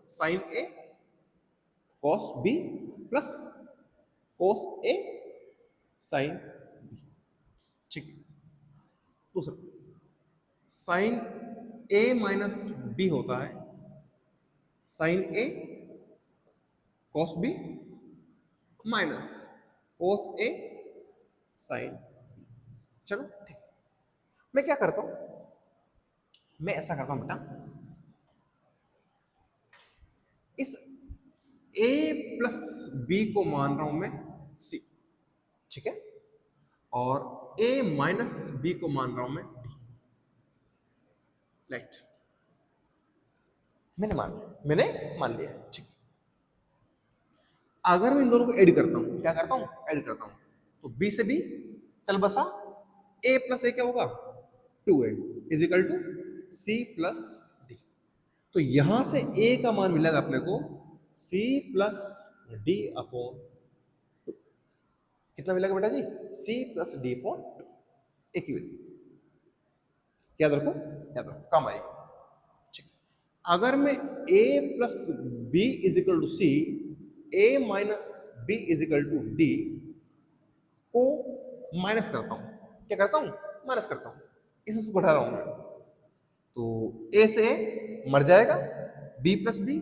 sine a cos b plus cos a sine b, ठीक। दूसरा साइन a माइनस बी होता है sine a cos b minus cos a sine b। चलो ठीक, मैं क्या करता हूं, मैं ऐसा करता हूं बेटा, इस a प्लस बी को मान रहा हूं मैं c, ठीक है, और a माइनस बी को मान रहा हूं मैं d, राइट। मैंने मान लिया, ठीक। अगर मैं इन दोनों को ऐड करता हूं, क्या करता हूं ऐड करता हूं, तो b से b चल बसा, a प्लस a क्या होगा 2a is equal to c plus d। तो यहां से a का मान मिलेगा अपने को c प्लस d अपॉन 2। कितना मिलेगा बेटा जी c प्लस d अपॉन 2, एक ही वैल्यू, याद रखो काम आएगी, ठीक। अगर मैं a plus b is equal to c, a minus b is equal to d को माइनस करता हूं, क्या करता हूं माइनस करता हूं, इसमें से बढ़ा रहा हूं मैं, तो a से a मर जाएगा, b plus b,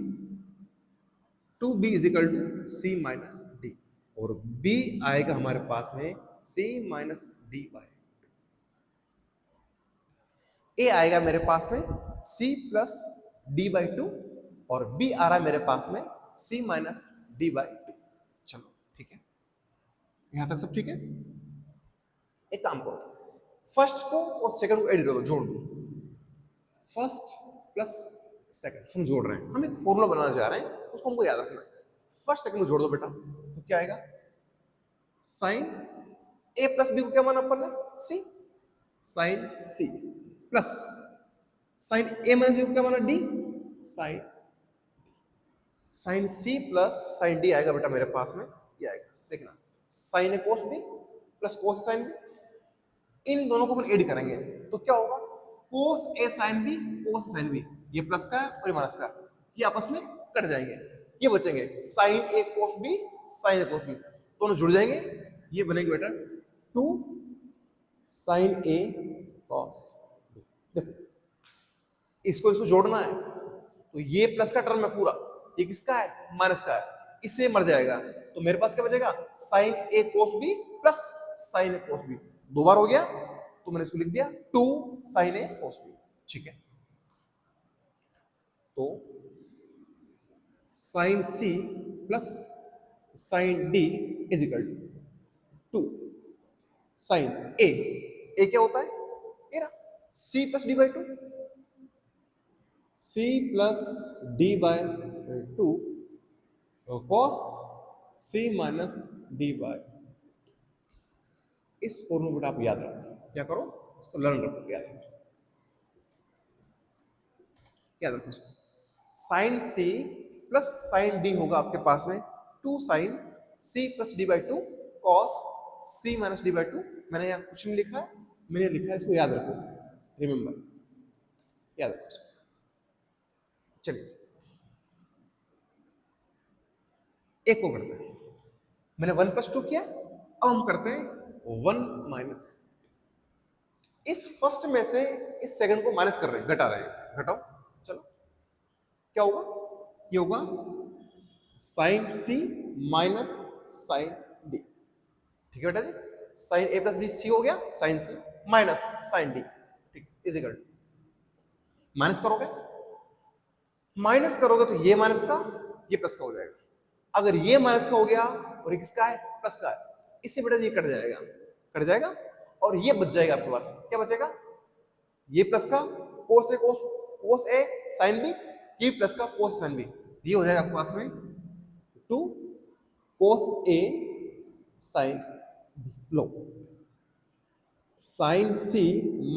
2b is equal to c minus d, और b आएगा हमारे पास में c minus D by, a आएगा मेरे पास में c प्लस डी बाई 2, और b आ रहा है मेरे पास में c माइनस डी बाई 2। चलो ठीक है, यहां तक सब ठीक है। एक काम करो, फर्स्ट को और सेकंड को एड करो, जोड़ दो, फर्स्ट प्लस सेकंड हम जोड़ रहे हैं, हम एक फॉर्मूला बनाना चाह रहे हैं, उसको हमको याद रखना है। फर्स्ट सेकंड को जोड़ दो बेटा, तो क्या आएगा साइन a प्लस बी को क्या माना अपन ने c, sine c plus sine a minus B को क्या माना d, sine sine c plus sine d आएगा बेटा मेरे पास में, ये आएगा, देखना sine A cos B plus cos sine B, इन दोनों को अपन ऐड करेंगे तो क्या होगा cos A sine B cos sine B, ये प्लस का है और ये माइनस का, ये आपस में कट जाएंगे, ये बचेंगे sign A cos B, sine A cos B दोनों जुड़ जाएंगे, ये बनेंगे बेटा 2 साइन ए कॉस बी। देखो इसको इसको जोड़ना है तो ये प्लस का टर्म है पूरा, ये किसका है माइनस का है, इससे मर जाएगा तो मेरे पास क्या बचेगा sign A cos B plus sign A cos B, दो बार हो गया तो मैंने इसको लिख दिया 2 साइन ए कोस बी। ठीक है, तो sine C plus sine D is equal to 2 sine A, क्या होता है एरा C plus D by 2, C plus D by 2 cos C minus D by. इस फॉर्मूले को आप याद रखो, क्या करो इसको लर्न रखो, याद रखो इसको। साइन सी प्लस साइन डी होगा आपके पास में 2 sine C plus D by 2 cos C minus D by 2। मैंने यहाँ कुछ नहीं लिखा है, मैंने लिखा है इसको याद रखो, रिमेंबर, याद रखो इसको। चलिए एक को करते हैं, मैंने 1 प्लस 2 किया, अब हम करते हैं 1 माइनस, इस फर्स्ट में से इस सेकंड को माइनस कर रहे हैं, घटा रहे हैं, घटाओ चलो क्या होगा, ये होगा sign C minus sine D. ठीक है बेटा जी, साइन ए प्लस बी सी हो गया, sign C minus sine D, ठीक इज इक्वल, माइनस करोगे, माइनस करोगे तो ये माइनस का ये प्लस का हो जाएगा, अगर ये माइनस का हो गया और ये किसका है प्लस का है, इससे बेटा ये कट जाएगा, कट जाएगा और ये बच जाएगा आपके पास, क्या बचेगा ये प्लस का कोस ए कोस, कोस ए साइन बी, ये प्लस का कोस साइन बी, ये हो जाएगा आपके पास में 2 कोस A sine B. Low sign C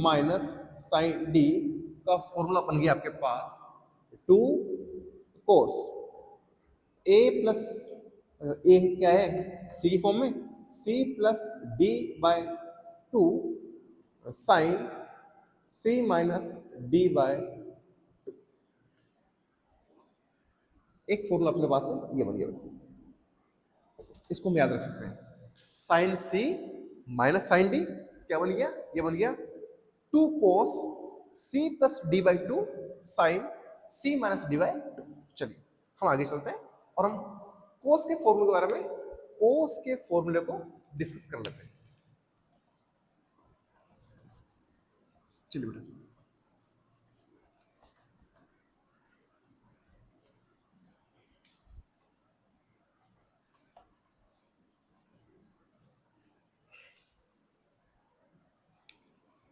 minus sine D का फॉर्मूला बन गया आपके पास 2 कोस ए प्लस ए क्या है सी की फॉर्म में, C plus D by 2 sine C minus D by 2। एक फॉर्मूला अपने पास में ये बन गया, इसको हम याद रख सकते हैं, sine C minus sine D क्या बन गया, ये बन गया 2 cos C plus D by 2 sine C minus D by 2। चलिए हम आगे चलते हैं और हम कोस के फॉर्मूले के बारे में, कोस के फॉर्मूले को डिस्कस कर लेते हैं। चलिए बेटा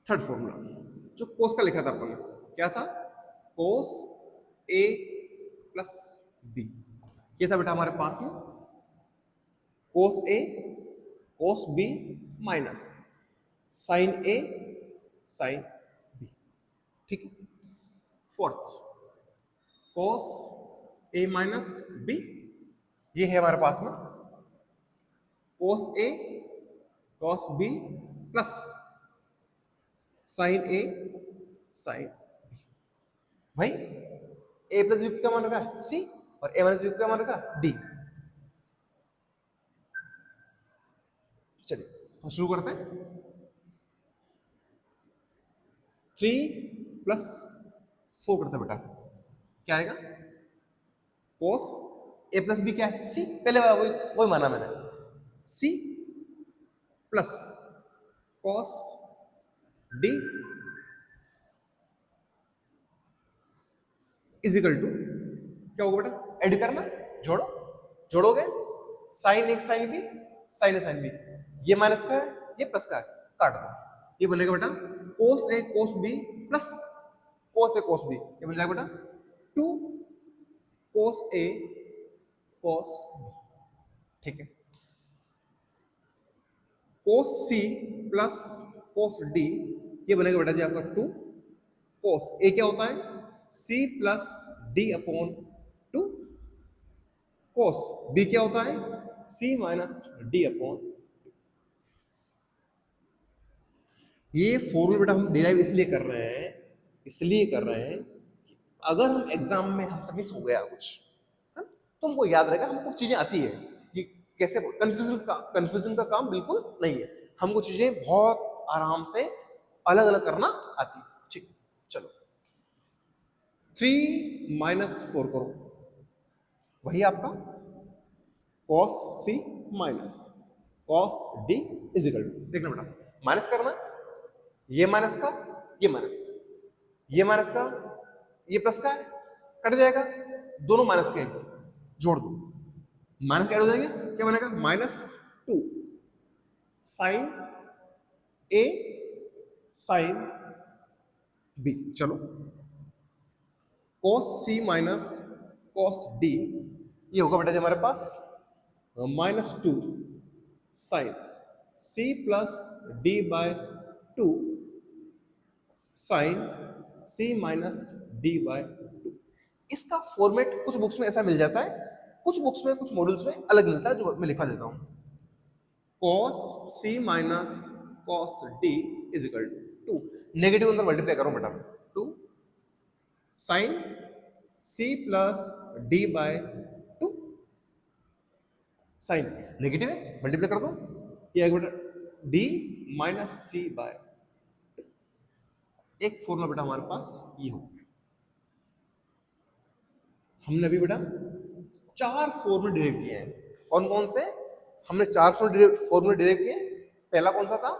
थर्ड फॉर्मूला जो कोस का लिखा था अपन ने, क्या था कोस ए प्लस बी, ये था बेटा हमारे पास में कोस ए cos B minus sign a sine B. ठीक है, फोर्थ कोस ए माइनस बी, ये है हमारे पास में कोस ए cos B plus sign a sine B. भाई ए प्लस बी क्या मान रखा सी और ए माइनस बी क्या मान रखा डी। चलिए हम शुरू करते हैं, 3 प्लस 4 करते हैं बेटा, क्या आएगा कोस ए प्लस बी क्या है सी, पहले वाला वही माना मैंने, c plus cos d is equal to क्या होगा बेटा, ऐड करना, जोड़ो, जोड़ोगे sine a sine b sine a sine B, ये माइनस का है ये प्लस का है, काट दो, ये बनेगा बेटा कोस ए कोस बी प्लस कोस ए कोस बी, ये बन जाएगा बेटा 2 कोस ए कोस बी। ठीक है, कोस सी प्लस कोस डी, ये बनेगा बेटा जी आपका 2 कोस ए क्या होता है c plus d upon 2, cos b क्या होता है सी माइनस डी अपॉन 2। ये फॉर्मूला बेटा हम डिराइव इसलिए कर रहे हैं, इसलिए कर रहे हैं कि अगर हम एग्जाम में हमसे मिस हो गया कुछ, तुमको याद रहेगा, हमको चीजें आती है कि कैसे, कंफ्यूजन का काम बिल्कुल नहीं है, हमको चीजें बहुत आराम से अलग अलग करना आती है। ठीक, चलो 3 - 4 करो, वही आपका cos c minus cos d is equal to, देखना बेटा माइनस करना, ये माइनस का ये माइनस का, ये माइनस का ये प्लस का है, कट जाएगा, दोनों माइनस के हैं, जोड़ दो, माइनस ऐड हो जाएंगे, क्या बनेगा -2 साइन a साइन b। चलो cos c minus cos d, ये होगा बेटा जी हमारे पास -2 sine c plus d by 2 sine c minus d by 2। इसका फॉर्मेट कुछ बुक्स में ऐसा मिल जाता है, कुछ बुक्स में कुछ मॉड्यूल्स में अलग मिलता है, जो मैं लिखा देता हूं। cos c minus cos d is equal to 2, negative अंदर मल्टीप्लाई करो बेटा, 2 sine c plus d by 2, sine negative है मल्टीप्लाई कर दो, ये आएगा बेटा d माइनस c बाय 2। एक फॉर्मूला बेटा हमारे पास ये हो गया। हमने अभी बेटा 4 फॉर्मूले डिराइव किए हैं, कौन कौन से, हमने 4 फॉर्मूले डिराइव किए। पहला कौन सा था,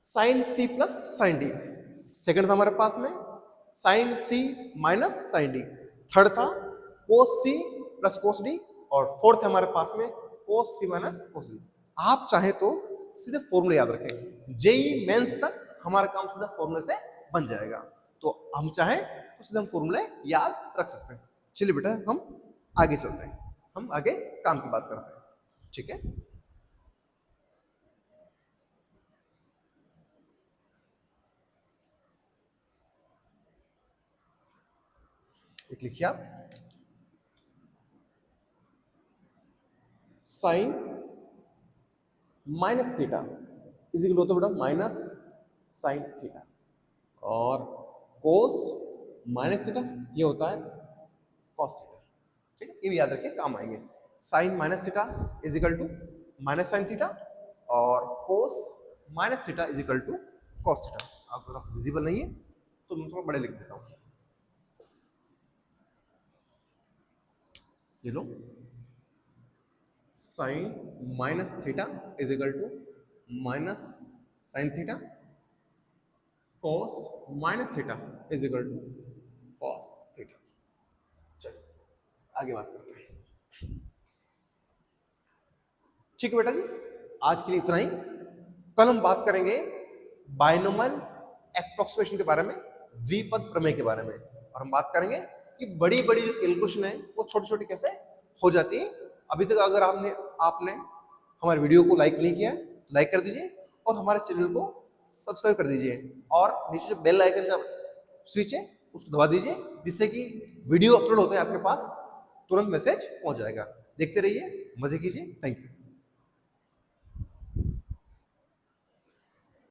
sine c plus sine d, second था हमारे पास में sine c minus sine d, third था cos c plus cos d, और फोर्थ है हमारे पास में cos c minus cos d। आप चाहे तो सीधे फॉर्मूले याद रखें, जेई मेंस तक हमारा काम सीधा फॉर्मूले से बन जाएगा, तो हम चाहे तो सीधे हम फॉर्मूले याद रख सकते हैं। चलिए बेटा हम आगे चलते हैं, हम आगे काम की बात करते हैं, ठीक है। एक लिखिए आप, sine minus theta is equal होता है बेटा माइनस साइन थीटा, और कोस माइनस थीटा ये होता है कॉस थीटा, ठीक है। ये भी याद रखिए, काम आएंगे। Sine minus theta is equal to minus sine theta, और cos minus theta is equal to cos theta. आप थोड़ा विजिबल नहीं है तो मैं थोड़ा बड़े लिख देता हूँ, ये लो, sine minus theta is equal to minus sine theta, cos minus theta is equal to cos theta. चलिए आगे बात करते हैं, ठीक है बेटा जी। आज के लिए इतना ही, कल हम बात करेंगे बायनोमियल एप्रोक्सीमेशन के बारे में, द्विपद प्रमेय के बारे में, और हम बात करेंगे कि बड़ी बड़ी जो कैलकुलेशन है वो छोटी छोटी कैसे हो जाती है। अभी तक अगर आपने हमारे वीडियो को लाइक नहीं किया, लाइक कर दीजिए, और हमारे चैनल को सब्सक्राइब कर दीजिए, और नीचे जो बेल आइकन का स्विच है उसको दबा दीजिए, जिससे कि वीडियो अपलोड होता है आपके पास तुरंत मैसेज पहुंच जाएगा। देखते रहिए, मजे कीजिए, थैंक यू।